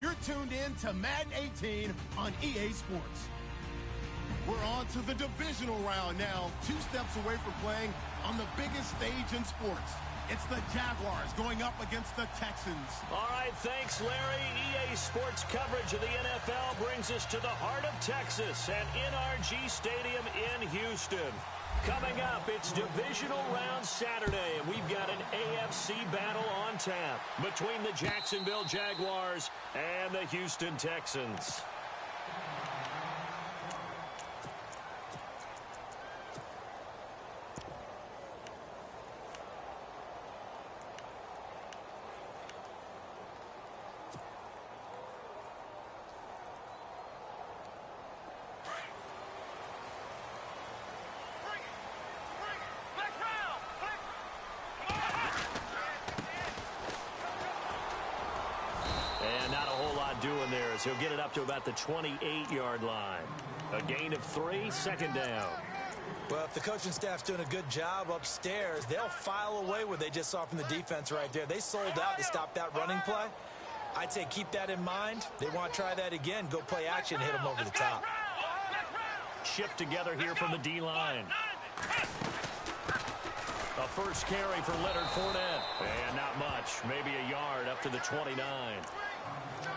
You're tuned in to Madden 18 on EA Sports. We're on to the divisional round now, 2 steps away from playing on the biggest stage in sports. It's the Jaguars going up against the Texans. All right, thanks, Larry. EA Sports coverage of the NFL brings us to the heart of Texas and NRG Stadium in Houston. Coming up, it's Divisional Round Saturday, and we've got an AFC battle on tap between the Jacksonville Jaguars and the Houston Texans. Doing there is he'll get it up to about the 28-yard line. A gain of 3, second down. Well, if the coaching staff's doing a good job upstairs, they'll file away what they just saw from the defense right there. They sold out to stop that running play. I'd say keep that in mind. They want to try that again. Go play action, hit them over the top. Shift together here from the D-line. A first carry for Leonard Fournette. And not much. Maybe a yard up to the 29.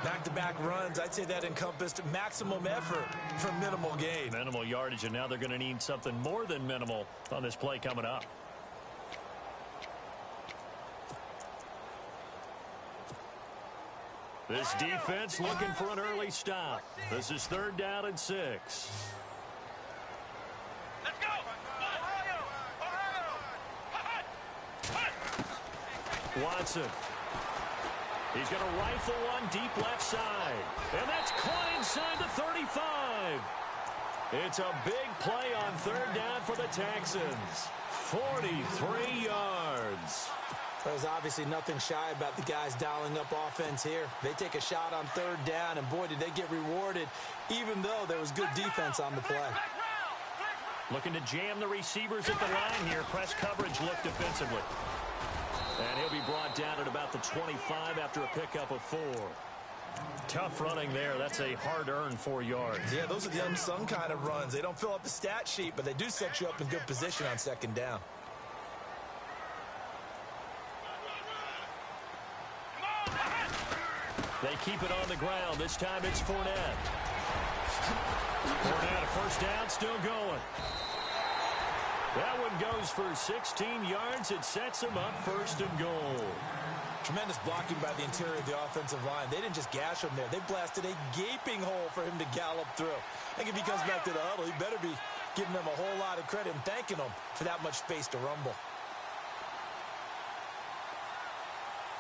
Back-to-back runs, I'd say that encompassed maximum effort for minimal gain. Minimal yardage, and now they're going to need something more than minimal on this play coming up. This defense looking for an early stop. This is 3rd down and 6. Let's go! Ohio! Watson. He's going to rifle one deep left side. And that's caught inside the 35. It's a big play on 3rd down for the Texans. 43 yards. There's obviously nothing shy about the guys dialing up offense here. They take a shot on 3rd down, and boy, did they get rewarded, even though there was good defense on the play. Looking to jam the receivers at the line here. Press coverage look defensively. And he'll be brought down at about the 25 after a pickup of 4. Tough running there. That's a hard-earned 4 yards. Yeah, those are the unsung kind of runs. They don't fill up the stat sheet, but they do set you up in good position on 2nd down. They keep it on the ground. This time it's Fournette. Fournette, a first down, still going. That one goes for 16 yards. It sets him up 1st and goal. Tremendous blocking by the interior of the offensive line. They didn't just gash him there. They blasted a gaping hole for him to gallop through. I think if he comes back to the huddle, he better be giving them a whole lot of credit and thanking them for that much space to rumble.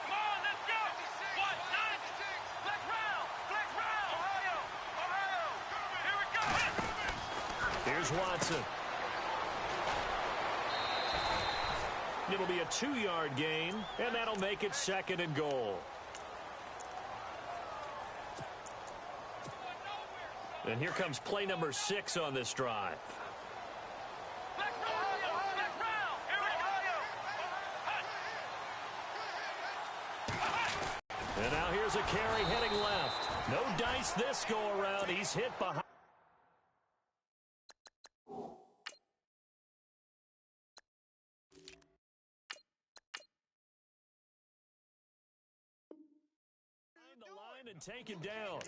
Come on, let's go! 1, 9, 6, flex round! Ohio! Here we go! Here's Watson. It'll be a 2-yard gain, and that'll make it 2nd and goal. And here comes play number 6 on this drive. And now here's a carry heading left. No dice this go-around. He's hit behind. And taken down.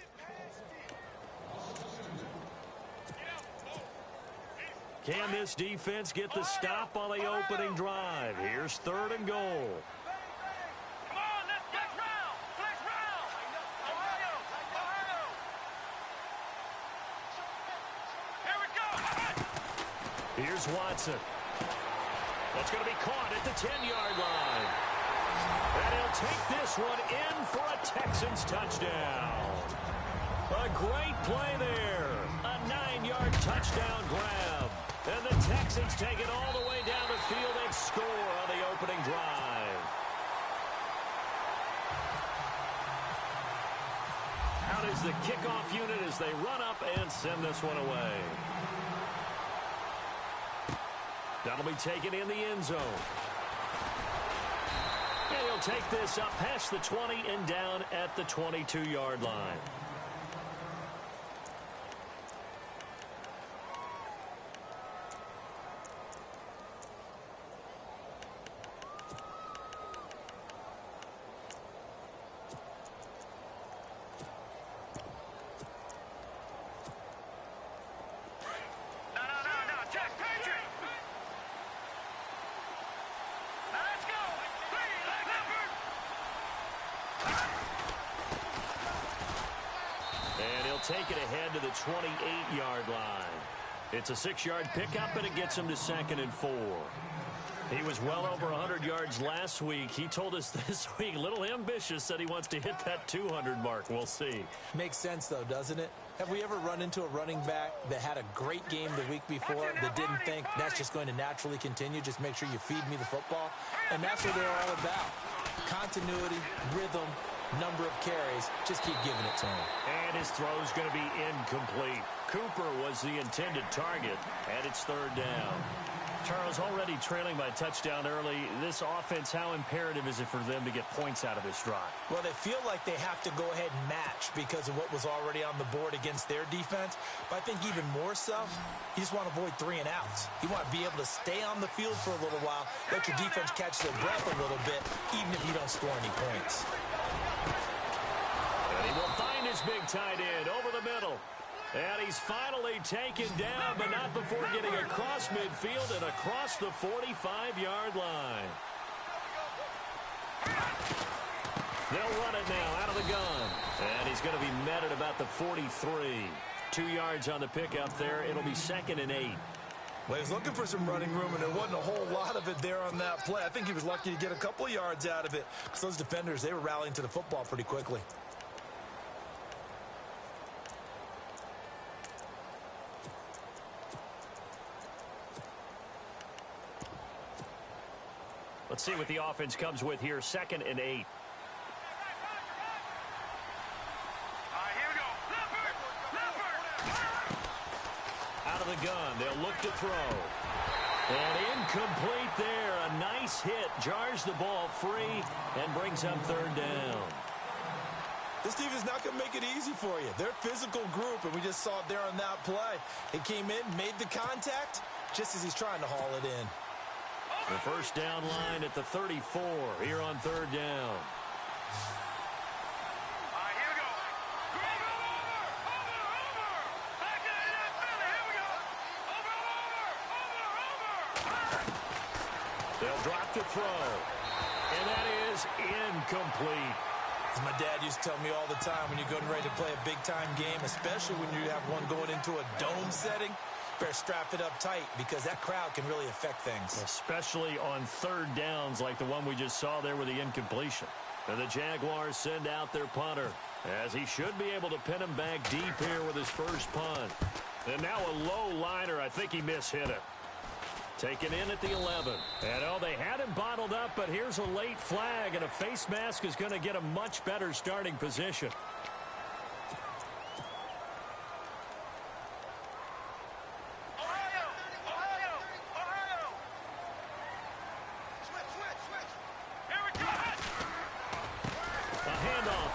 Can this defense get the stop on the opening drive? Here's 3rd and goal. Come on, let's flex round! Ohio! Here we go! Here's Watson. That's going to be caught at the 10-yard line. And he'll take this one in for a Texans touchdown. A great play there. A 9-yard touchdown grab. And the Texans take it all the way down the field and score on the opening drive. Out is the kickoff unit as they run up and send this one away. That'll be taken in the end zone. And he'll They'll take this up past the 20 and down at the 22-yard line. Take it ahead to the 28-yard line. It's a 6-yard pickup, and it gets him to 2nd and 4. He was well over 100 yards last week. He told us this week, a little ambitious, said he wants to hit that 200 mark. We'll see. Makes sense, though, doesn't it? Have we ever run into a running back that had a great game the week before that didn't think that's just going to naturally continue? Just make sure you feed me the football. And that's what they're all about. Continuity, rhythm, number of carries. Just keep giving it to him. And his throw's going to be incomplete. Cooper was the intended target, and it's 3rd down. Charles, already trailing by a touchdown early. This offense, how imperative is it for them to get points out of this drive? Well, they feel like they have to go ahead and match because of what was already on the board against their defense. But I think even more so, you just want to avoid 3 and outs. You want to be able to stay on the field for a little while, let your defense catch their breath a little bit, even if you don't score any points. And he will find his big tight end over the middle. And he's finally taken down, but not before getting across midfield and across the 45-yard line. They'll run it now out of the gun. And he's going to be met at about the 43. 2 yards on the pickup there. It'll be 2nd and 8. Well, he was looking for some running room, and there wasn't a whole lot of it there on that play. I think he was lucky to get a couple of yards out of it because those defenders, they were rallying to the football pretty quickly. Let's see what the offense comes with here. 2nd and 8. Here we go. Out of the gun. They'll look to throw. And incomplete there. A nice hit. Jars the ball free and brings up 3rd down. This team is not going to make it easy for you. They're a physical group, and we just saw it there on that play. It came in, made the contact, just as he's trying to haul it in. The first down line at the 34 here on 3rd down. Here we go. Over. Back in that Philly. Here we go. Over. They'll drop the throw. And that is incomplete. As my dad used to tell me all the time, when you're getting ready to play a big-time game, especially when you have one going into a dome setting, better strap it up tight because that crowd can really affect things. Especially on 3rd downs like the one we just saw there with the incompletion. And the Jaguars send out their punter as he should be able to pin him back deep here with his first punt. And now a low liner. I think he mishit it. Taken in at the 11. And they had him bottled up, but here's a late flag, and a face mask is going to get a much better starting position.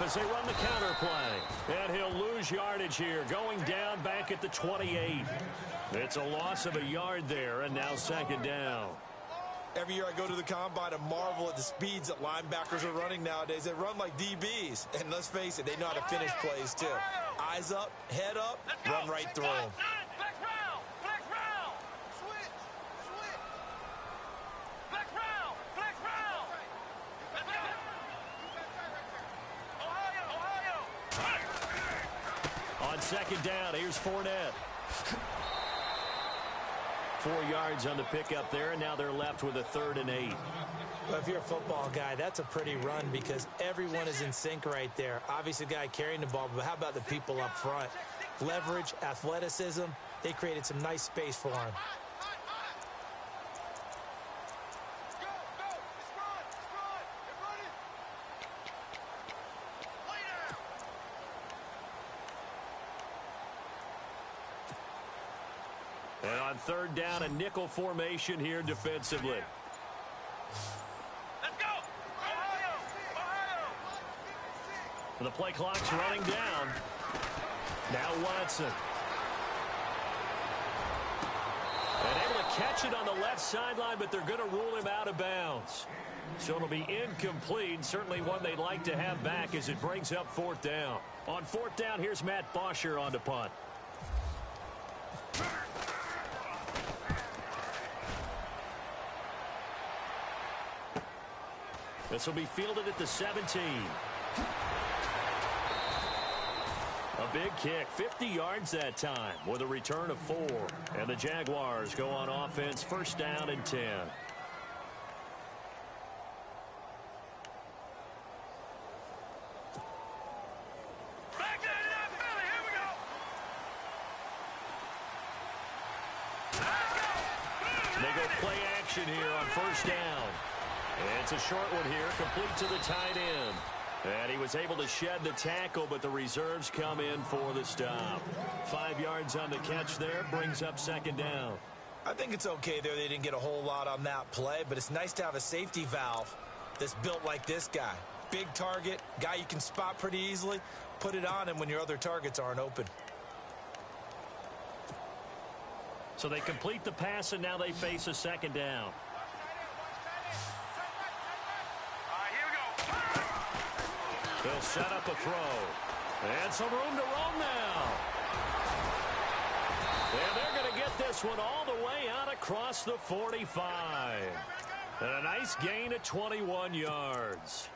As they run the counter play. And he'll lose yardage here, going down back at the 28. It's a loss of a yard there, and now 2nd down. Every year I go to the combine and marvel at the speeds that linebackers are running nowadays. They run like DBs. And let's face it, they know how to finish plays too. Eyes up, head up, run right through them. On 2nd down, here's Fournette. 4 yards on the pickup there, and now they're left with a 3rd and 8. Well, if you're a football guy, that's a pretty run because everyone is in sync right there. Obviously, the guy carrying the ball, but how about the people up front? Leverage, athleticism, they created some nice space for him. And on 3rd down, a nickel formation here defensively. Let's go! Ohio! The play clock's running down. Now Watson. And able to catch it on the left sideline, but they're going to rule him out of bounds. So it'll be incomplete. Certainly one they'd like to have back as it brings up 4th down. On 4th down, here's Matt Bosher on the punt. This will be fielded at the 17. A big kick, 50 yards that time with a return of 4. And the Jaguars go on offense, 1st down and 10. They go play action here on 1st down. It's a short one here, complete to the tight end. And he was able to shed the tackle, but the reserves come in for the stop. 5 yards on the catch there, brings up 2nd down. I think it's okay there. They didn't get a whole lot on that play, but it's nice to have a safety valve that's built like this guy. Big target, guy you can spot pretty easily. Put it on him when your other targets aren't open. So they complete the pass, and now they face a 2nd down. They'll set up a throw. And some room to roam now. And they're going to get this one all the way out across the 45. And a nice gain of 21 yards.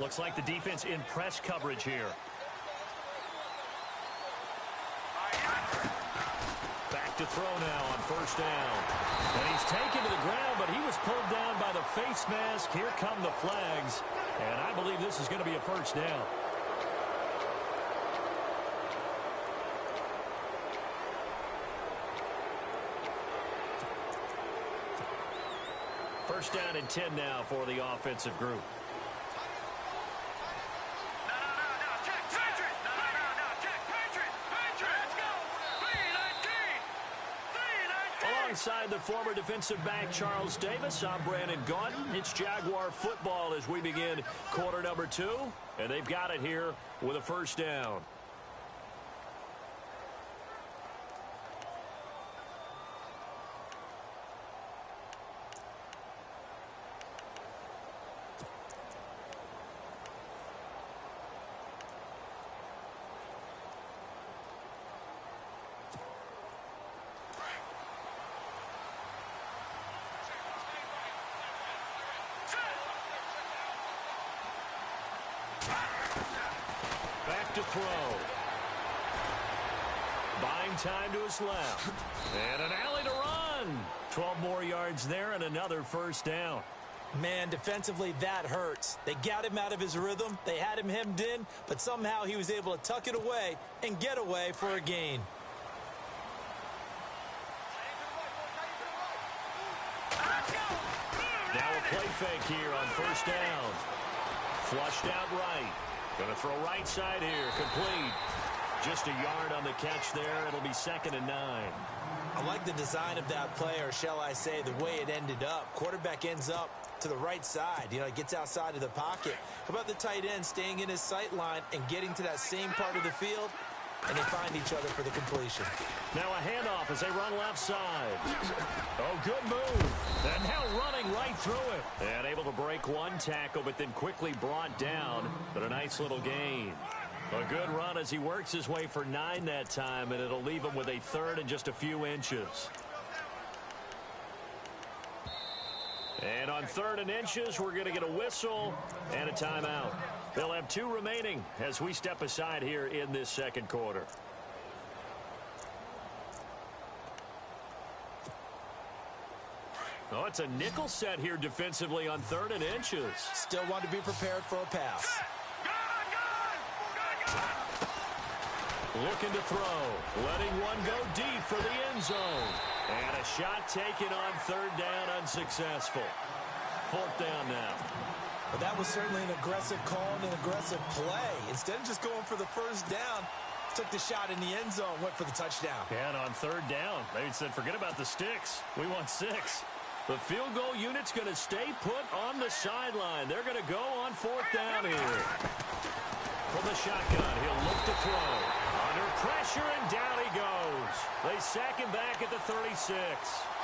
Looks like the defense in press coverage here. Back to throw now on 1st down. And he's taken to the ground, but he was pulled down by the face mask. Here come the flags. And I believe this is going to be a 1st down. First down and 10 now for the offensive group. Alongside the former defensive back Charles Davis, I'm Brandon Gaudin. It's Jaguar football as we begin quarter number 2. And they've got it here with a 1st down. Back to throw. Buying time to his left. And an alley to run. 12 more yards there and another 1st down. Man, defensively, that hurts. They got him out of his rhythm. They had him hemmed in, but somehow he was able to tuck it away and get away for a gain. Now a play fake here on 1st down. Flushed out right. Going to throw right side here. Complete. Just a yard on the catch there. It'll be 2nd and 9. I like the design of that play, or shall I say the way it ended up. Quarterback ends up to the right side. You know, he gets outside of the pocket. How about the tight end staying in his sight line and getting to that same part of the field? And they find each other for the completion. Now a handoff as they run left side. Oh, good move. And now running right through it. And able to break one tackle, but then quickly brought down. But a nice little gain. A good run as he works his way for 9 that time, and it'll leave him with a 3rd and just a few inches. And on 3rd and inches, we're going to get a whistle and a timeout. They'll have 2 remaining as we step aside here in this 2nd quarter. Oh, it's a nickel set here defensively on 3rd and inches. Still want to be prepared for a pass. Looking to throw. Letting one go deep for the end zone. And a shot taken on 3rd down, unsuccessful. 4th down now. But that was certainly an aggressive call and an aggressive play. Instead of just going for the 1st down, took the shot in the end zone, went for the touchdown. And on 3rd down, they said, forget about the sticks. We want 6. The field goal unit's going to stay put on the sideline. They're going to go on 4th down here. From the shotgun, he'll look to throw. Under pressure, and down he goes. They sack him back at the 36.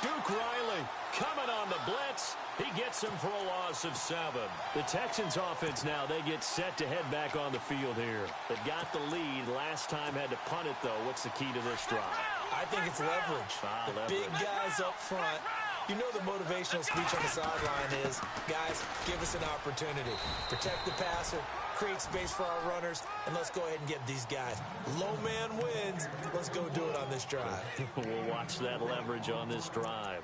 Duke Riley coming on the blitz. He gets him for a loss of 7. The Texans offense now, they get set to head back on the field here. They got the lead. Last time had to punt it, though. What's the key to this drive? I think it's leverage. The big guys up front. You know the motivational speech on the sideline is, guys, give us an opportunity. Protect the passer, create space for our runners, and let's go ahead and get these guys. Low man wins. Let's go do it on this drive. We'll watch that leverage on this drive.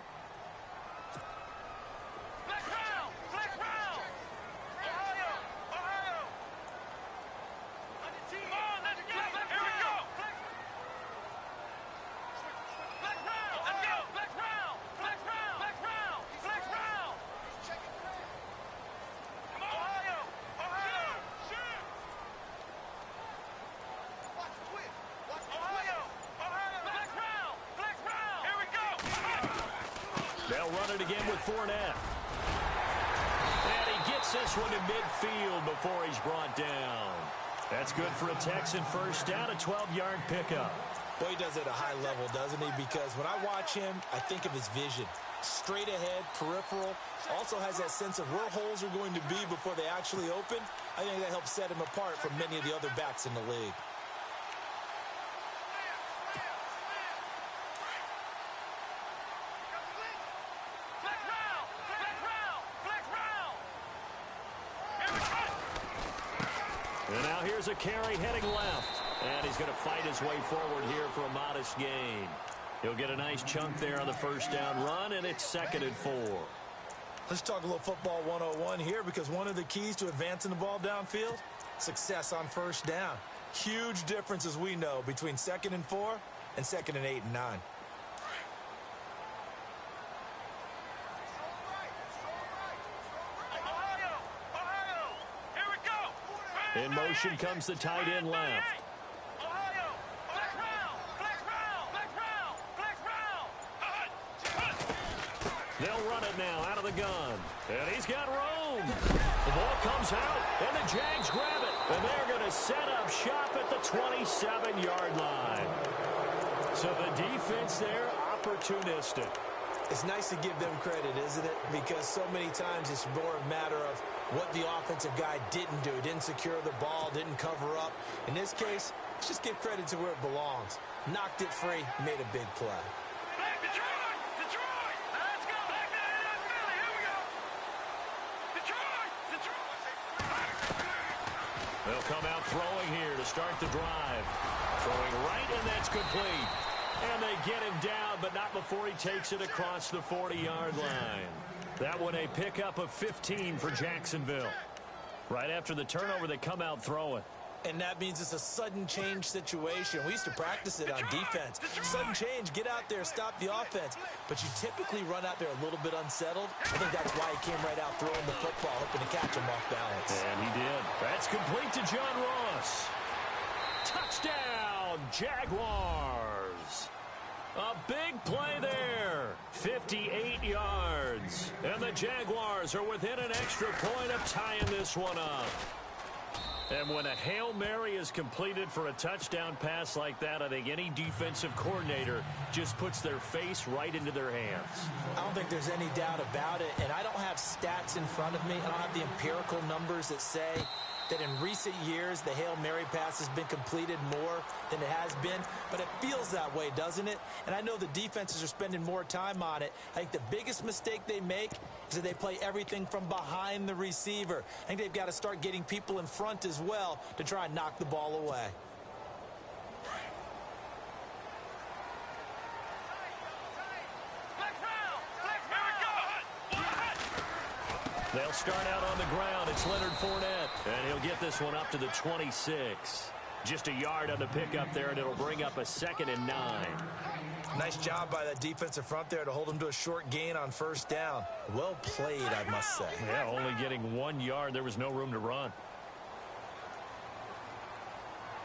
They'll run it again with Fournette. And he gets this one to midfield before he's brought down. That's good for a Texan first down, a 12-yard pickup. Well, he does it at a high level, doesn't he? Because when I watch him, I think of his vision. Straight ahead, peripheral. Also has that sense of where holes are going to be before they actually open. I think that helps set him apart from many of the other backs in the league. And now here's a carry heading left. And he's going to fight his way forward here for a modest gain. He'll get a nice chunk there on the first down run, and it's 2nd and 4. Let's talk a little football 101 here, because one of the keys to advancing the ball downfield, success on first down. Huge difference, as we know, between 2nd and 4 and 2nd and 8 and 9. In motion comes the tight end left. They'll run it now out of the gun. And he's got room. The ball comes out, and the Jags grab it. And they're going to set up shop at the 27-yard line. So the defense there, opportunistic. It's nice to give them credit, isn't it? Because so many times it's more a matter of what the offensive guy didn't do. Didn't secure the ball, didn't cover up. In this case, let's just give credit to where it belongs. Knocked it free, made a big play. Detroit! Detroit! Let's go! Back there in Philly. Here we go. Detroit! Detroit! They'll come out throwing here to start the drive. Throwing right, and that's complete. And they get him down, but not before he takes it across the 40-yard line. That one a pickup of 15 for Jacksonville. Right after the turnover, they come out throwing. And that means it's a sudden change situation. We used to practice it on defense. Sudden change, get out there, stop the offense. But you typically run out there a little bit unsettled. I think that's why he came right out throwing the football, hoping to catch him off balance. And he did. That's complete to John Ross. Touchdown, Jaguars. A big play there. 58 yards. And the Jaguars are within an extra point of tying this one up. And when a Hail Mary is completed for a touchdown pass like that, I think any defensive coordinator just puts their face right into their hands. I don't think there's any doubt about it. And I don't have stats in front of me. I don't have the empirical numbers that say that in recent years the Hail Mary pass has been completed more than it has been, but it feels that way, doesn't it? And I know the defenses are spending more time on it. I think the biggest mistake they make is that they play everything from behind the receiver. I think they've got to start getting people in front as well to try and knock the ball away. They'll start out on the ground. It's Leonard Fournette, and he'll get this one up to the 26. Just a yard on the pickup there, and it'll bring up a 2nd and 9. Nice job by that defensive front there to hold him to a short gain on first down. Well played, I must say. Yeah, only getting 1 yard. There was no room to run.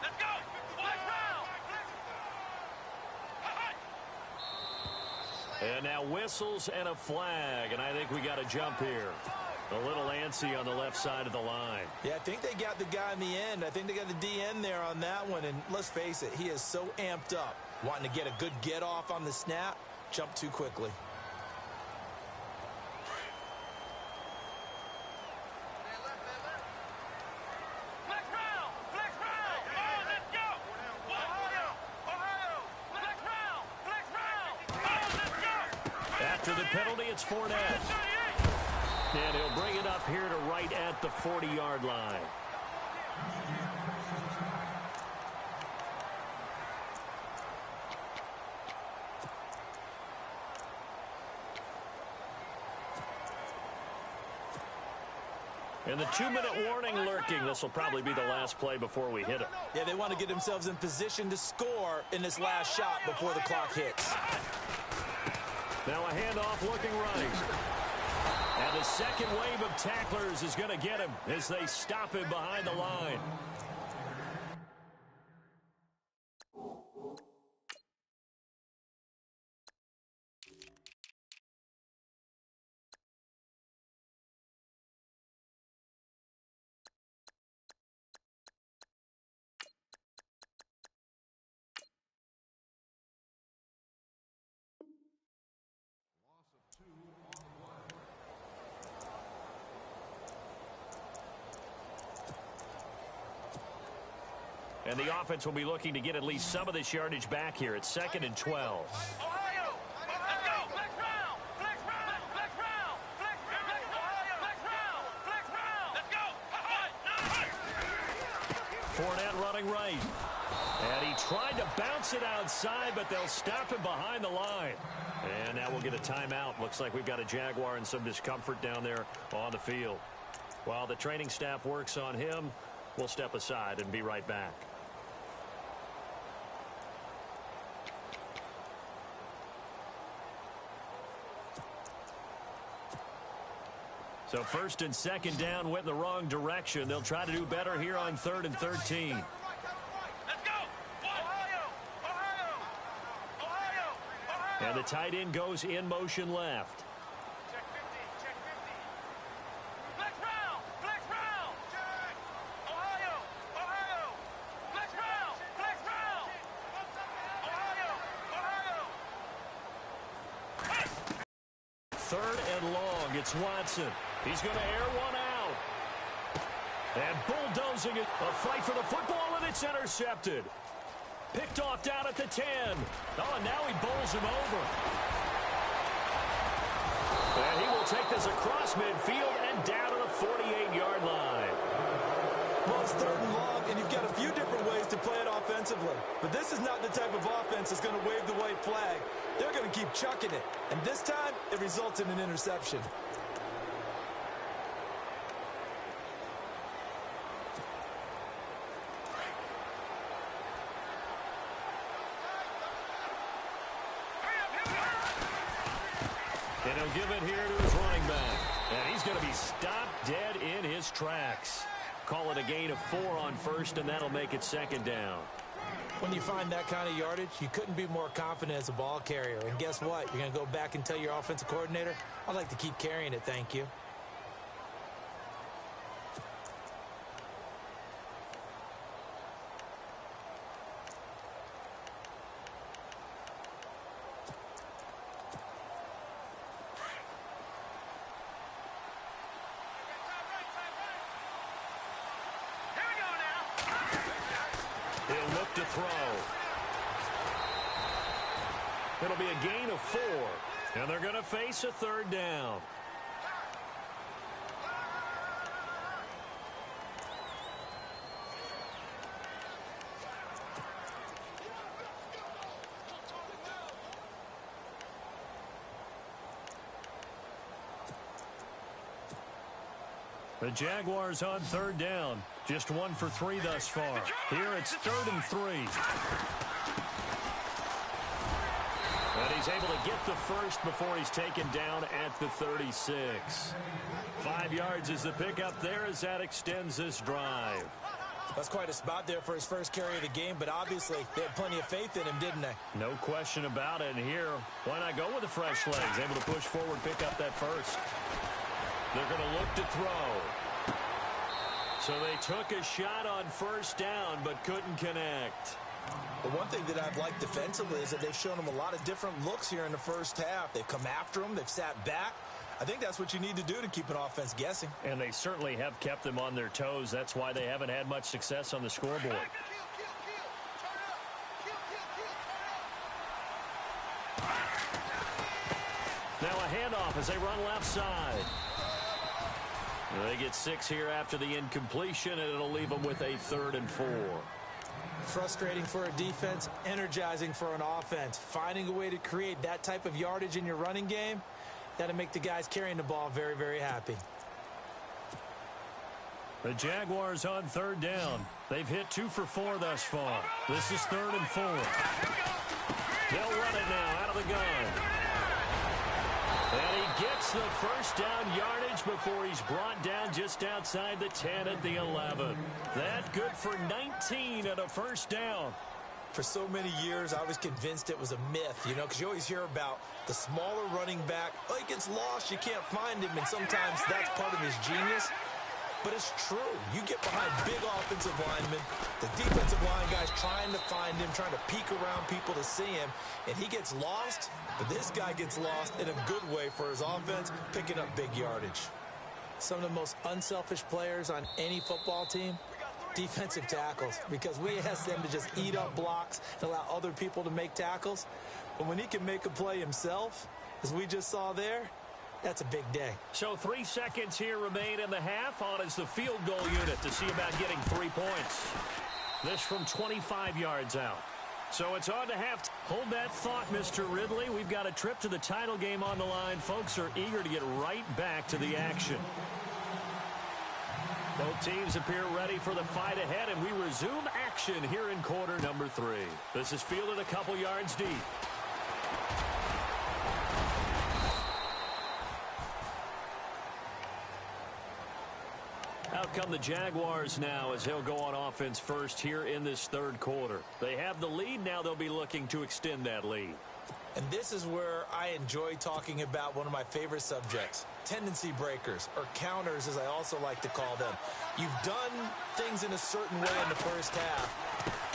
Let's go! Flag round! And now whistles and a flag, and I think we got a jump here. A little antsy on the left side of the line. Yeah, I think they got the guy in the end. I think they got the DN there on that one, and let's face it, he is so amped up, wanting to get a good get off on the snap, jump too quickly. After the penalty, it's Fournette. And he'll bring it up here to right at the 40-yard line. And the 2-minute warning lurking. This will probably be the last play before we hit it. Yeah, they want to get themselves in position to score in this last shot before the clock hits. Now a handoff looking right. And the second wave of tacklers is going to get him as they stop him behind the line. And the offense will be looking to get at least some of this yardage back here. It's 2nd and 12. Ohio! Let's go! Flex round! Flex round! Flex round! Flex round! Ohio! Flex round! Flex round! Let's go! Fournette running right. And he tried to bounce it outside, but they'll stop him behind the line. And now we'll get a timeout. Looks like we've got a Jaguar in some discomfort down there on the field. While the training staff works on him, we'll step aside and be right back. So 1st and 2nd down went in the wrong direction. They'll try to do better here on 3rd and 13. Let's go! Ohio! Ohio! Ohio! Ohio! And the tight end goes in motion left. Check 50! Check 50! Flex round! Flex round! Check! Ohio! Ohio! Flex round! Flex round! Ohio! Ohio! 3rd and long. It's Watson. He's going to air one out. And bulldozing it. A fight for the football, and it's intercepted. Picked off down at the 10. Oh, and now he bowls him over. And he will take this across midfield and down to the 48-yard line. Well, it's 3rd and long, and you've got a few different ways to play it offensively. But this is not the type of offense that's going to wave the white flag. They're going to keep chucking it. And this time, it results in an interception. And he'll give it here to his running back. And he's going to be stopped dead in his tracks. Call it a gain of 4 on 1st, and that'll make it 2nd down. When you find that kind of yardage, you couldn't be more confident as a ball carrier. And guess what? You're going to go back and tell your offensive coordinator, I'd like to keep carrying it, thank you. He'll look to throw. It'll be a gain of 4. And they're going to face a 3rd down. The Jaguars on 3rd down. Just 1 for 3 thus far. Here it's 3rd and 3. And he's able to get the first before he's taken down at the 36. 5 yards is the pickup there as that extends this drive. That's quite a spot there for his first carry of the game, but obviously they had plenty of faith in him, didn't they? No question about it. And here, why not go with the fresh legs? Able to push forward, pick up that first. They're going to look to throw. So they took a shot on first down, but couldn't connect. The one thing that I've liked defensively is that they've shown him a lot of different looks here in the first half. They've come after him. They've sat back. I think that's what you need to do to keep an offense guessing. And they certainly have kept them on their toes. That's why they haven't had much success on the scoreboard. Now a handoff as they run left side. They get 6 here after the incompletion, and it'll leave them with a 3rd and 4. Frustrating for a defense, energizing for an offense. Finding a way to create that type of yardage in your running game, that'll make the guys carrying the ball very, very happy. The Jaguars on 3rd down. They've hit 2 for 4 thus far. This is 3rd and 4. They'll run it now out of the gun. And he gets the first down yardage before he's brought down just outside the 10 at the 11. That good for 19 and a first down. For so many years, I was convinced it was a myth, you know, because you always hear about the smaller running back. Oh, he gets lost, you can't find him, and sometimes that's part of his genius. But it's true. You get behind big offensive linemen, the defensive line guys trying to find him, trying to peek around people to see him, and he gets lost. But this guy gets lost in a good way for his offense, picking up big yardage. Some of the most unselfish players on any football team, defensive tackles, because we ask them to just eat up blocks and allow other people to make tackles. But when he can make a play himself, as we just saw there, that's a big day. So 3 seconds here remain in the half. On is the field goal unit to see about getting 3 points. This from 25 yards out. So it's on to half. Hold that thought, Mr. Ridley. We've got a trip to the title game on the line. Folks are eager to get right back to the action. Both teams appear ready for the fight ahead, and we resume action here in quarter number 3. This is fielded a couple yards deep. Out come the Jaguars now as they'll go on offense first here in this 3rd quarter. They have the lead. Now they'll be looking to extend that lead. And this is where I enjoy talking about one of my favorite subjects, tendency breakers, or counters as I also like to call them. You've done things in a certain way in the first half,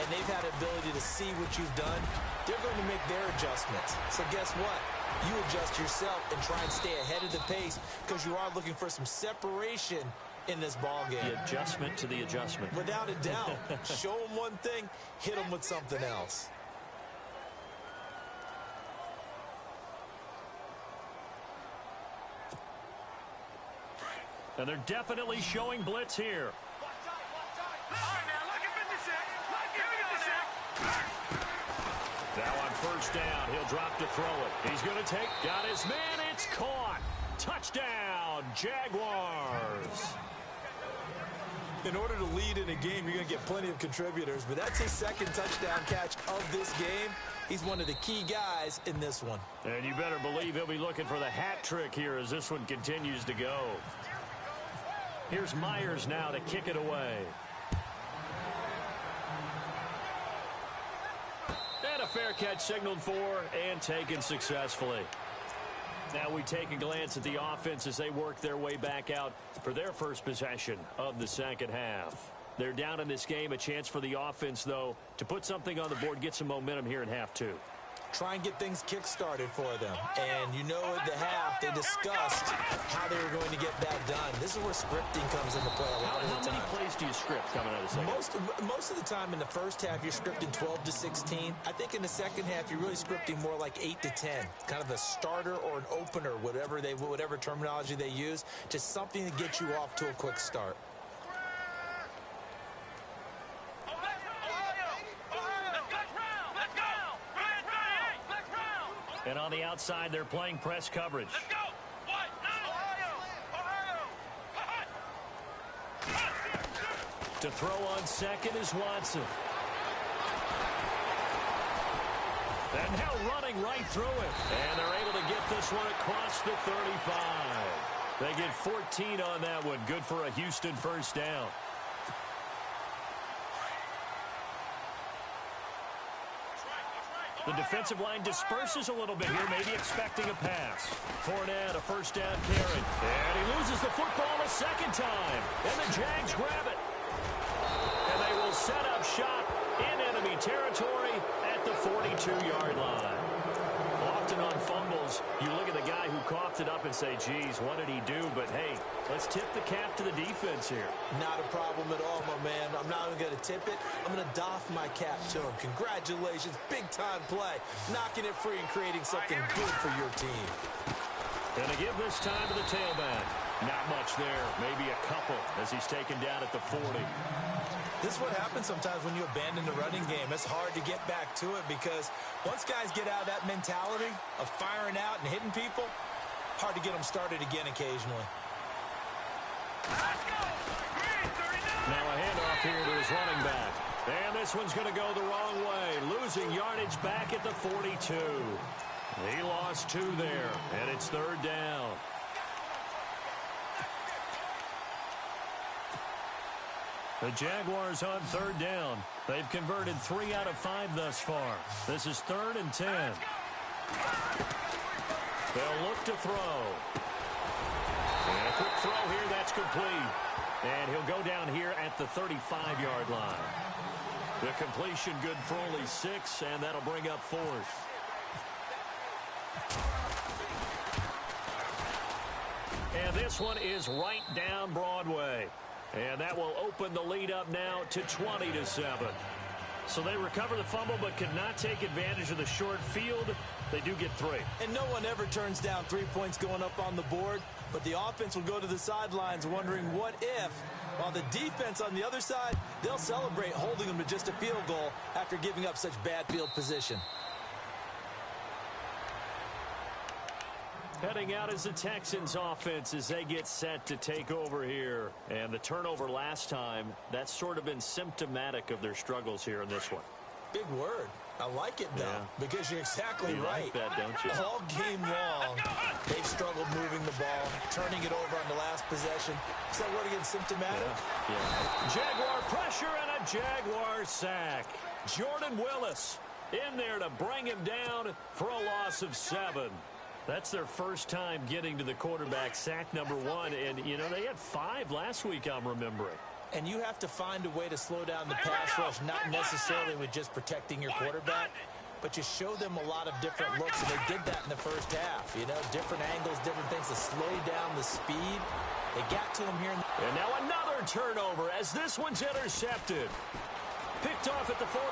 and they've had the ability to see what you've done. They're going to make their adjustments. So guess what? You adjust yourself and try and stay ahead of the pace because you are looking for some separation in this ball game. The adjustment to the adjustment. Without a doubt. Show them one thing, hit them with something else. And they're definitely showing blitz here. Now on first down, he'll drop to throw it. He's going to take, got his man, it's caught. Touchdown, Jaguars. In order to lead in a game, you're going to get plenty of contributors, but that's his 2nd touchdown catch of this game. He's one of the key guys in this one. And you better believe he'll be looking for the hat trick here as this one continues to go. Here's Myers now to kick it away. And a fair catch signaled for and taken successfully. Now we take a glance at the offense as they work their way back out for their first possession of the 2nd half. They're down in this game. A chance for the offense, though, to put something on the board, get some momentum here in half 2. Try and get things kick-started for them. And you know at the half, they discussed how they were going to get that done. This is where scripting comes into play a lot of the time. How many plays do you script coming out of the second? Most of the time in the first half, you're scripting 12 to 16. I think in the second half, you're really scripting more like 8 to 10. Kind of a starter or an opener, whatever terminology they use. Just something to get you off to a quick start. And on the outside, they're playing press coverage. Let's go. What? Ohio. To throw on second is Watson. And now running right through it. And they're able to get this one across the 35. They get 14 on that one. Good for a Houston first down. The defensive line disperses a little bit here, maybe expecting a pass. Fournette, a first down carry. And he loses the football a second time. And the Jags grab it. And they will set up shop in enemy territory at the 42-yard line. Often on fumbles, you look at the guy who coughed it up and say, geez, what did he do? But, hey, let's tip the cap to the defense here. Not a problem at all, my man. I'm not even going to tip it. I'm going to doff my cap to him. Congratulations. Big-time play. Knocking it free and creating something good for your team. Going to give this time to the tailback. Not much there. Maybe a couple as he's taken down at the 40. This is what happens sometimes when you abandon the running game. It's hard to get back to it because once guys get out of that mentality of firing out and hitting people, hard to get them started again occasionally. Now a handoff here to his running back. And this one's going to go the wrong way. Losing yardage back at the 42. He lost 2 there, and it's third down. The Jaguars on third down. They've converted 3 out of 5 thus far. This is 3rd and 10. They'll look to throw. And a quick throw here, that's complete. And he'll go down here at the 35-yard line. The completion good for only 6, and that'll bring up 4th. And this one is right down Broadway. And that will open the lead up now to 20-7. So they recover the fumble but could not take advantage of the short field. They do get 3. And no one ever turns down 3 points going up on the board. But the offense will go to the sidelines wondering what if. While the defense on the other side, they'll celebrate holding them to just a field goal after giving up such bad field position. Heading out is the Texans offense as they get set to take over here. And the turnover last time, that's sort of been symptomatic of their struggles here in this one. Big word. I like it, though, because you're exactly right. Like that, don't you? All game long, they've struggled moving the ball, turning it over on the last possession. Is that word again symptomatic? Yeah. Jaguar pressure and a Jaguar sack. Jordan Willis in there to bring him down for a loss of 7. That's their first time getting to the quarterback, sack number 1. And, you know, they had 5 last week, I'm remembering. And you have to find a way to slow down the pass rush, not necessarily with just protecting your quarterback, but you show them a lot of different looks, and they did that in the first half. You know, different angles, different things to slow down the speed. They got to him here. And now another turnover as this one's intercepted. Picked off at the 48.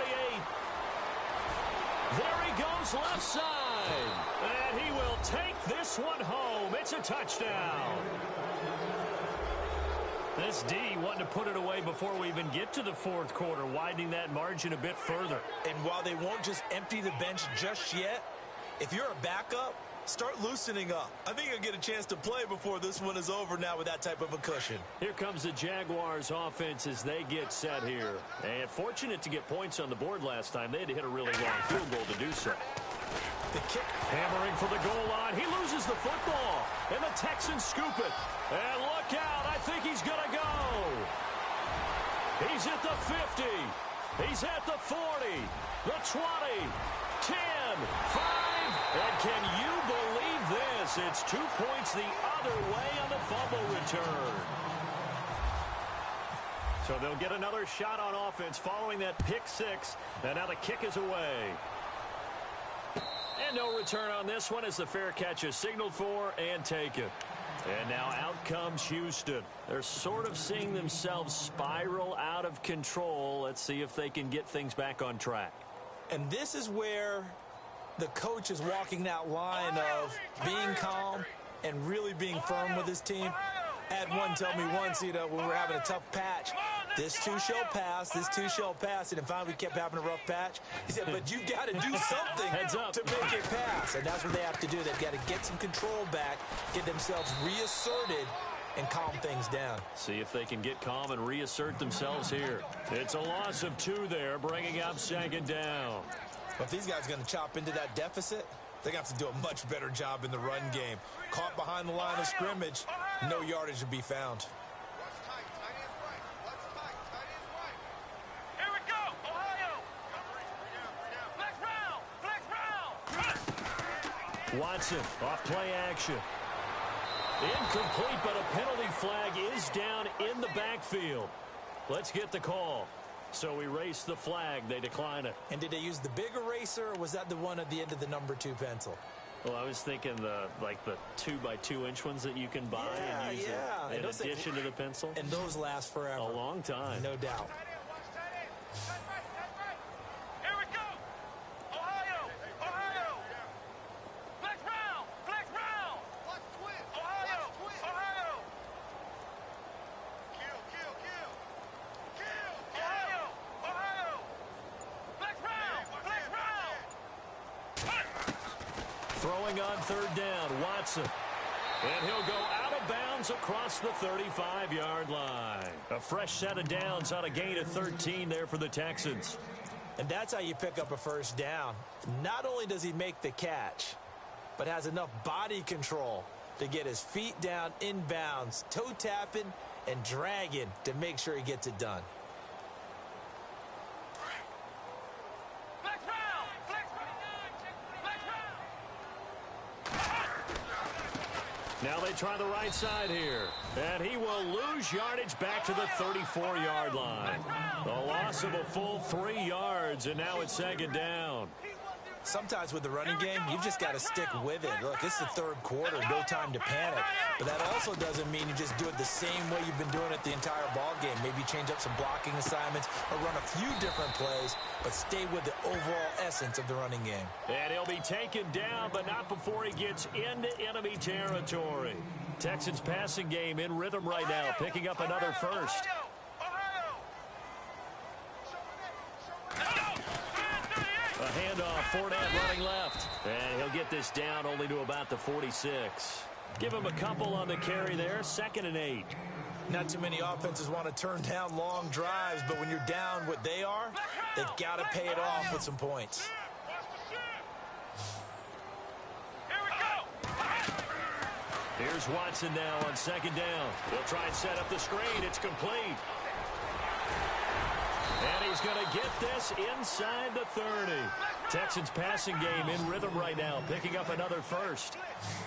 There he goes left side. And he will take this one home. It's a touchdown. This D wanting to put it away before we even get to the 4th quarter, widening that margin a bit further. And while they won't just empty the bench just yet, if you're a backup, start loosening up. I think you'll get a chance to play before this one is over now with that type of a cushion. Here comes the Jaguars offense as they get set here. And fortunate to get points on the board last time. They had to hit a really long field goal to do so. The kick. Hammering for the goal line. He loses the football. And the Texans scoop it. And look out. I think he's going to go. He's at the 50. He's at the 40. The 20. 10. 5. And can you believe this? It's 2 points the other way on the fumble return. So they'll get another shot on offense following that pick 6. And now the kick is away. And no return on this one as the fair catch is signaled for and taken. And now out comes Houston. They're sort of seeing themselves spiral out of control. Let's see if they can get things back on track. And this is where the coach is walking that line of being calm and really being firm with his team. I had one tell me once, you know, when we were having a tough patch, this too shall pass, this too shall pass. And finally we kept having a rough patch. He said, but you got to do something to make it pass. And that's what they have to do. They've got to get some control back, get themselves reasserted, and calm things down. See if they can get calm and reassert themselves here. It's a loss of 2 there, bringing up 2nd down. But if these guys are going to chop into that deficit, they're going to have to do a much better job in the run game. Caught behind the line of scrimmage, no yardage to be found. Here we go, Ohio. Flex round, flex Watson off play action. Incomplete, but a penalty flag is down in the backfield. Let's get the call. So erase the flag. They decline it. And did they use the big eraser, or was that the one at the end of the number 2 pencil? Well, I was thinking the 2x2-inch ones that you can buy and use it in addition to the pencil. And those last forever. A long time. No doubt. Here we go. Ohio. Ohio. Flex round. Flex round. Ohio. Ohio. Kill. Ohio. Ohio. Flex round. Flex round. Throwing on third down, Watson. And he'll go out of bounds across the 35-yard line. A fresh set of downs on a gain of 13 there for the Texans. And that's how you pick up a first down. Not only does he make the catch, but has enough body control to get his feet down inbounds, toe tapping and dragging to make sure he gets it done. Flex round. Flex round. Now they try the right side here. And he will lose yardage back to the 34-yard line. A loss of a full 3 yards, and now it's second down. Sometimes with the running game, you've just got to stick with it. Look, it's the third quarter, no time to panic. But that also doesn't mean you just do it the same way you've been doing it the entire ball game. Maybe change up some blocking assignments or run a few different plays, but stay with the overall essence of the running game. And he'll be taken down, but not before he gets into enemy territory. Texans passing game in rhythm right now, picking up another first. A handoff, Fournette running left. And he'll get this down only to about the 46. Give him a couple on the carry there, 2nd and 8. Not too many offenses want to turn down long drives, but when you're down what they are, they've got to pay it off with some points. Here's Watson now on 2nd down. He'll try and set up the screen. It's complete. And he's going to get this inside the 30. Texans passing game in rhythm right now, picking up another first.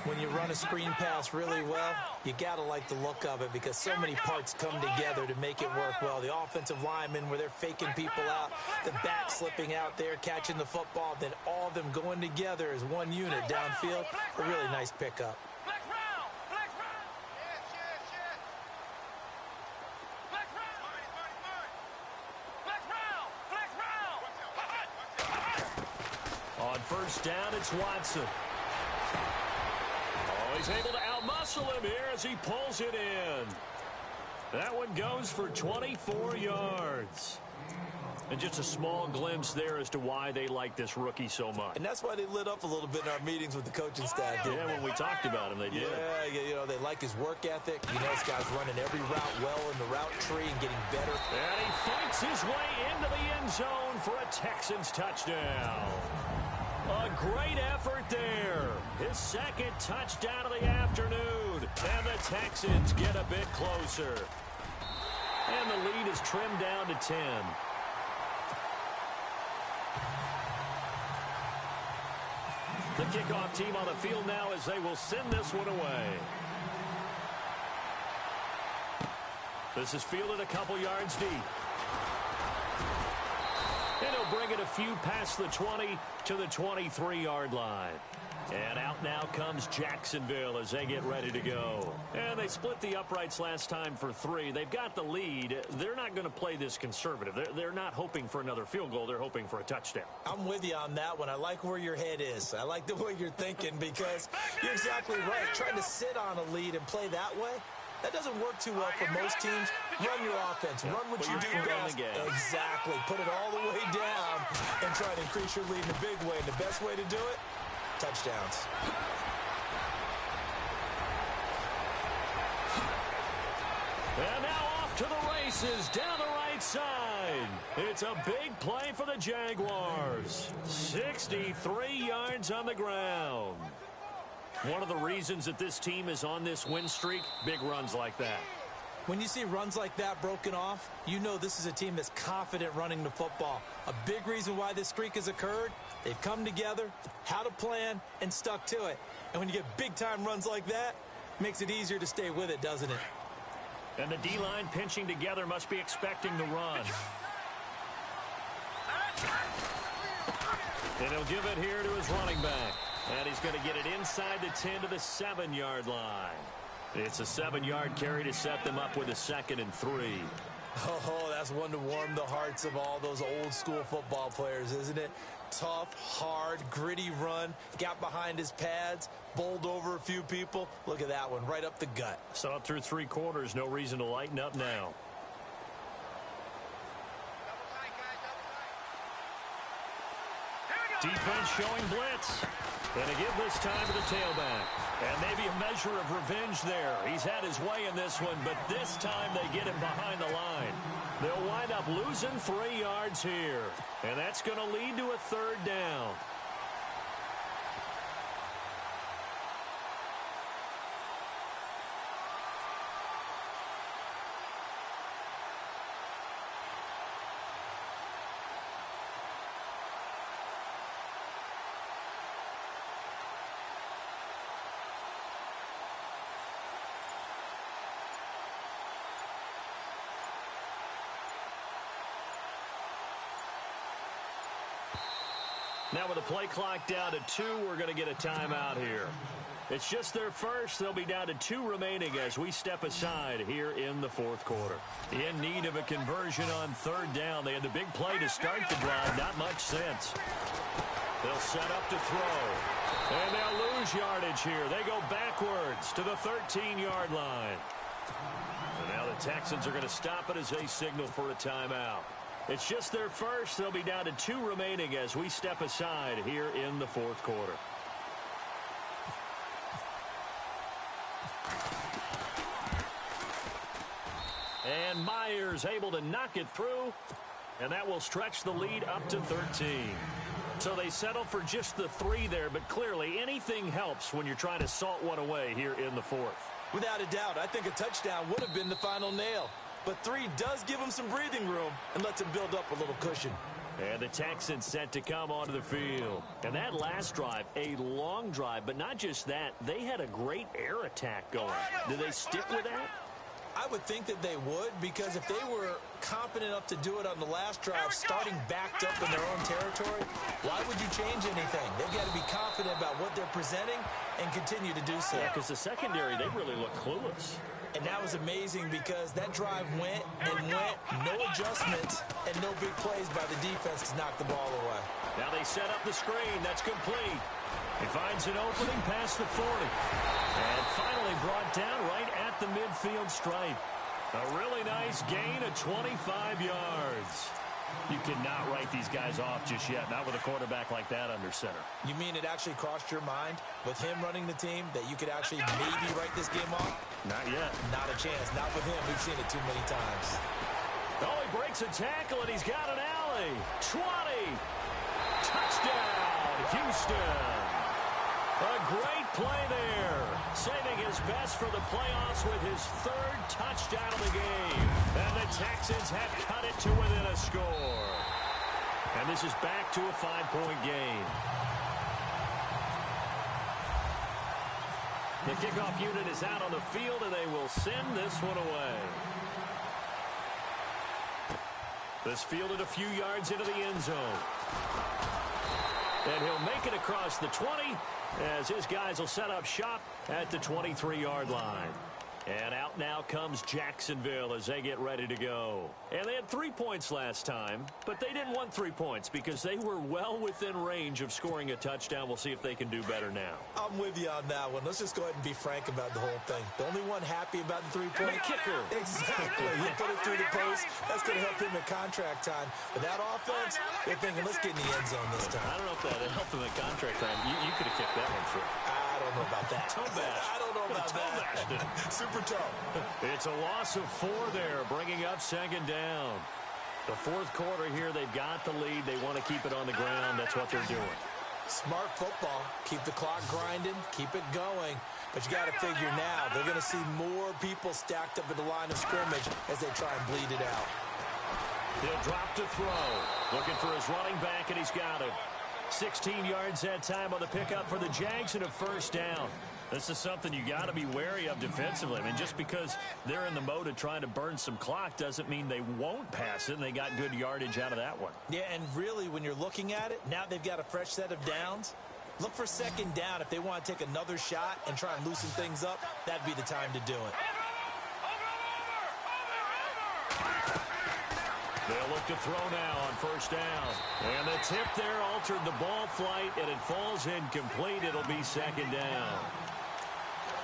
When you run a screen pass really well, you got to like the look of it because so many parts come together to make it work well. The offensive linemen where they're faking people out, the back slipping out there, catching the football, then all of them going together as one unit downfield. A really nice pickup. On first down, it's Watson. Oh, he's able to outmuscle him here as he pulls it in. That one goes for 24 yards. And just a small glimpse there as to why they like this rookie so much. And that's why they lit up a little bit in our meetings with the coaching staff. Yeah, when we talked about him, they did. Yeah, you know, they like his work ethic. You know, this guy's running every route well in the route tree and getting better. And he fights his way into the end zone for a Texans touchdown. A great effort there. His 2nd touchdown of the afternoon. And the Texans get a bit closer. And the lead is trimmed down to 10. The kickoff team on the field now as they will send this one away. This is fielded a couple yards deep. And he'll bring it a few past the 20 to the 23-yard line. And out now comes Jacksonville as they get ready to go. And they split the uprights last time for 3. They've got the lead. They're not going to play this conservative. They're not hoping for another field goal. They're hoping for a touchdown. I'm with you on that one. I like where your head is. I like the way you're thinking because you're exactly right. Trying to sit on a lead and play that way, that doesn't work too well for most teams. Run your offense. Run what you do best. Exactly. Put it all the way down and try to increase your lead in a big way. And the best way to do it, touchdowns. And now off to the races down the right side. It's a big play for the Jaguars. 63 yards on the ground. One of the reasons that this team is on this win streak, big runs like that. When you see runs like that broken off, you know this is a team that's confident running the football. A big reason why this streak has occurred, They've come together, had a plan, and stuck to it. And when you get big-time runs like that, it makes it easier to stay with it, doesn't it? And the D-line pinching together must be expecting the run. And he'll give it here to his running back. And he's going to get it inside the 10 to the 7-yard line. It's a 7-yard carry to set them up with a 2nd and 3. Oh, that's one to warm the hearts of all those old-school football players, isn't it? Tough, hard, gritty run, got behind his pads, bowled over a few people. Look at that one, right up the gut. So up through 3 quarters, no reason to lighten up now. Defense showing blitz. And a give this time to the tailback. And maybe a measure of revenge there. He's had his way in this one, but this time they get him behind the line. They'll wind up losing 3 yards here. And that's going to lead to a 3rd down. Now with the play clock down to 2, we're going to get a timeout here. It's just their first. They'll be down to 2 remaining as we step aside here in the 4th quarter. In need of a conversion on 3rd down. They had the big play to start the drive. Not much sense. They'll set up to throw. And they'll lose yardage here. They go backwards to the 13-yard line. And now the Texans are going to stop it as they signal for a timeout. It's just their first. They'll be down to 2 remaining as we step aside here in the 4th quarter. And Myers able to knock it through. And that will stretch the lead up to 13. So they settle for just the 3 there, but clearly anything helps when you're trying to salt one away here in the 4th. Without a doubt, I think a touchdown would have been the final nail. But 3 does give him some breathing room and lets him build up a little cushion. And the Texans set to come onto the field. And that last drive, a long drive, but not just that. They had a great air attack going. Do they stick with that? I would think that they would, because if they were confident enough to do it on the last drive, starting backed up in their own territory, why would you change anything? They've got to be confident about what they're presenting and continue to do so. Yeah, because the secondary, they really look clueless. And that was amazing because that drive went and went, no adjustments, and no big plays by the defense to knock the ball away. Now they set up the screen. That's complete. He finds an opening past the 40. And finally brought down right at the midfield stripe. A really nice gain of 25 yards. You cannot write these guys off just yet, not with a quarterback like that under center. You mean it actually crossed your mind with him running the team that you could actually maybe write this game off? Not yet. Not a chance. Not with him. We've seen it too many times. Oh, he breaks a tackle, and he's got an alley. 20. Touchdown, Houston. A great play there. Saving his best for the playoffs with his 3rd touchdown of the game. And the Texans have cut it to within a score. And this is back to a 5-point game. The kickoff unit is out on the field, and they will send this one away. This fielded a few yards into the end zone. And he'll make it across the 20 as his guys will set up shop at the 23-yard line. And out now comes Jacksonville as they get ready to go. And they had 3 points last time, but they didn't want 3 points because they were well within range of scoring a touchdown. We'll see if they can do better now. I'm with you on that one. Let's just go ahead and be frank about the whole thing. The only one happy about the 3-point kicker. Exactly. He put it through the post. That's going to help him in contract time. But that offense, they're thinking, let's get in the end zone this time. I don't know if that helped him in contract time. You could have kicked that one through. I don't know about that. Toe-bashed. I don't know about that. Super toe. It's a loss of 4 there, bringing up 2nd down. The 4th quarter here, they've got the lead. They want to keep it on the ground. That's what they're doing. Smart football. Keep the clock grinding. Keep it going. But you got to figure now, they're going to see more people stacked up at the line of scrimmage as they try and bleed it out. He'll drop to throw. Looking for his running back, and he's got it. 16 yards that time on the pickup for the Jags and a first down. This is something you got to be wary of defensively. I mean, just because they're in the mode of trying to burn some clock doesn't mean they won't pass it, and they got good yardage out of that one. Yeah, and really, when you're looking at it, now they've got a fresh set of downs. Look for second down. If they want to take another shot and try and loosen things up, that'd be the time to do it. They'll look to throw now on first down. And the tip there altered the ball flight, and it falls incomplete. It'll be second down.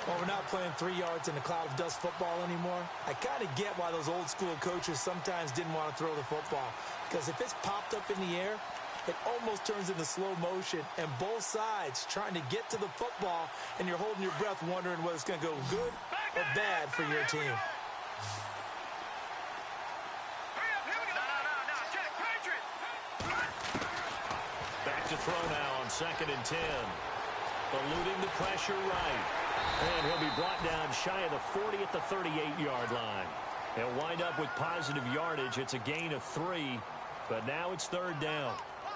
Well, we're not playing 3 yards in a cloud of dust football anymore. I kind of get why those old school coaches sometimes didn't want to throw the football. Because if it's popped up in the air, it almost turns into slow motion, and both sides trying to get to the football, and you're holding your breath wondering whether it's going to go good or bad for your team. Back to throw now on 2nd and 10. Eluding the pressure right. And he'll be brought down shy of the 40 at the 38-yard line. He'll wind up with positive yardage. It's a gain of 3, but now it's third down.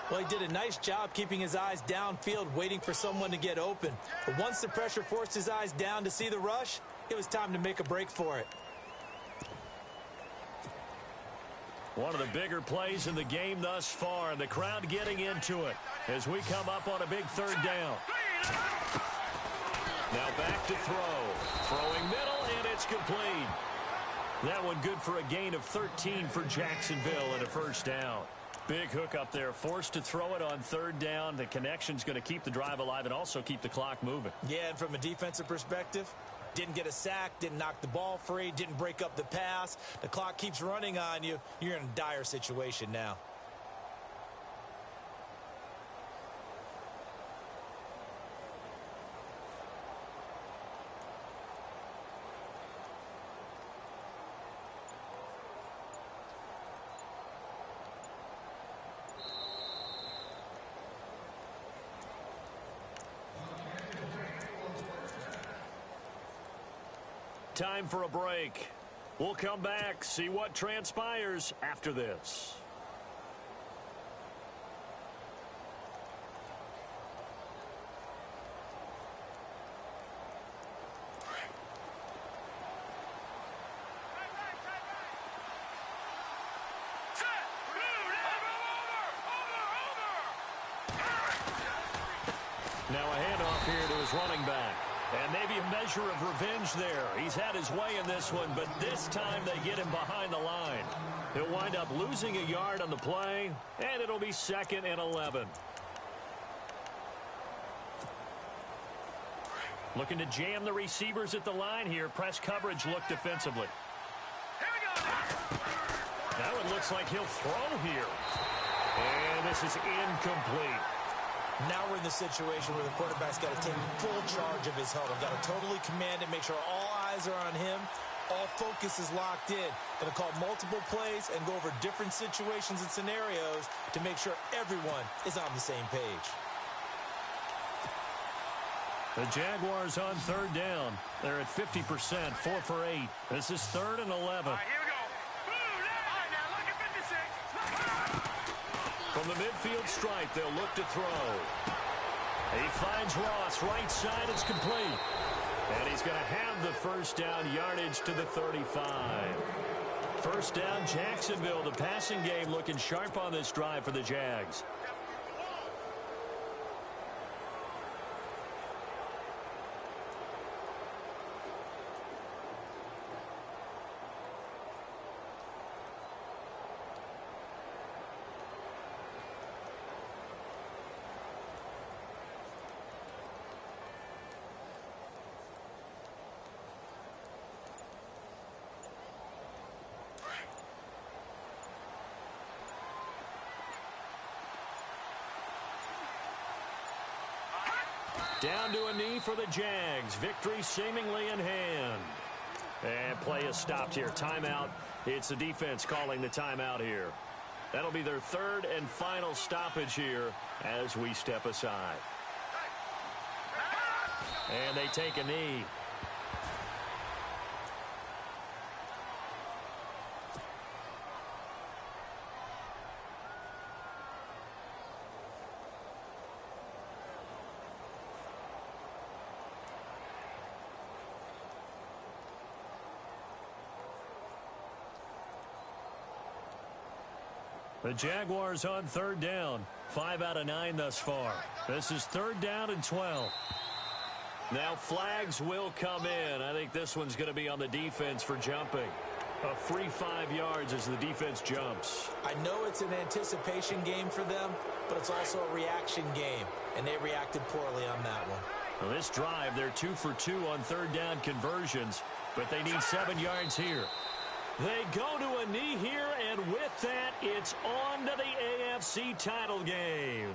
Well, he did a nice job keeping his eyes downfield, waiting for someone to get open. But once the pressure forced his eyes down to see the rush, it was time to make a break for it. One of the bigger plays in the game thus far, and the crowd getting into it as we come up on a big third down. Now back to throw. Throwing middle, and it's complete. That one good for a gain of 13 for Jacksonville and a first down. Big hook up there, forced to throw it on third down. The connection's going to keep the drive alive and also keep the clock moving. Yeah, and from a defensive perspective, didn't get a sack, didn't knock the ball free, didn't break up the pass. The clock keeps running on you. You're in a dire situation now. Time for a break. We'll come back, see what transpires after this. Now a handoff here to his running back. And maybe a measure of revenge there. He's had his way in this one, but this time they get him behind the line. He'll wind up losing a yard on the play, and it'll be 2nd and 11. Looking to jam the receivers at the line here. Press coverage look defensively. Now it looks like he'll throw here. And this is incomplete. Now we're in the situation where the quarterback's got to take full charge of his huddle. Got to totally command it, make sure all eyes are on him. All focus is locked in. Going to call multiple plays and go over different situations and scenarios to make sure everyone is on the same page. The Jaguars on third down. They're at 50%, 4 for 8. This is 3rd and 11. All right, here we go. All right, now look at 56. From the midfield stripe, they'll look to throw. He finds Ross, right side, it's complete. And he's going to have the first down yardage to the 35. First down, Jacksonville. The passing game looking sharp on this drive for the Jags. Down to a knee for the Jags. Victory seemingly in hand. And play is stopped here. Timeout. It's the defense calling the timeout here. That'll be their 3rd and final stoppage here as we step aside. And they take a knee. The Jaguars on third down. 5 out of 9 thus far. This is third down and 12. Now flags will come in. I think this one's going to be on the defense for jumping. A free 5 yards as the defense jumps. I know it's an anticipation game for them, but it's also a reaction game, and they reacted poorly on that one. Well, this drive, they're 2 for 2 on third down conversions, but they need 7 yards here. They go to a knee here, and with that, it's on to the AFC title game.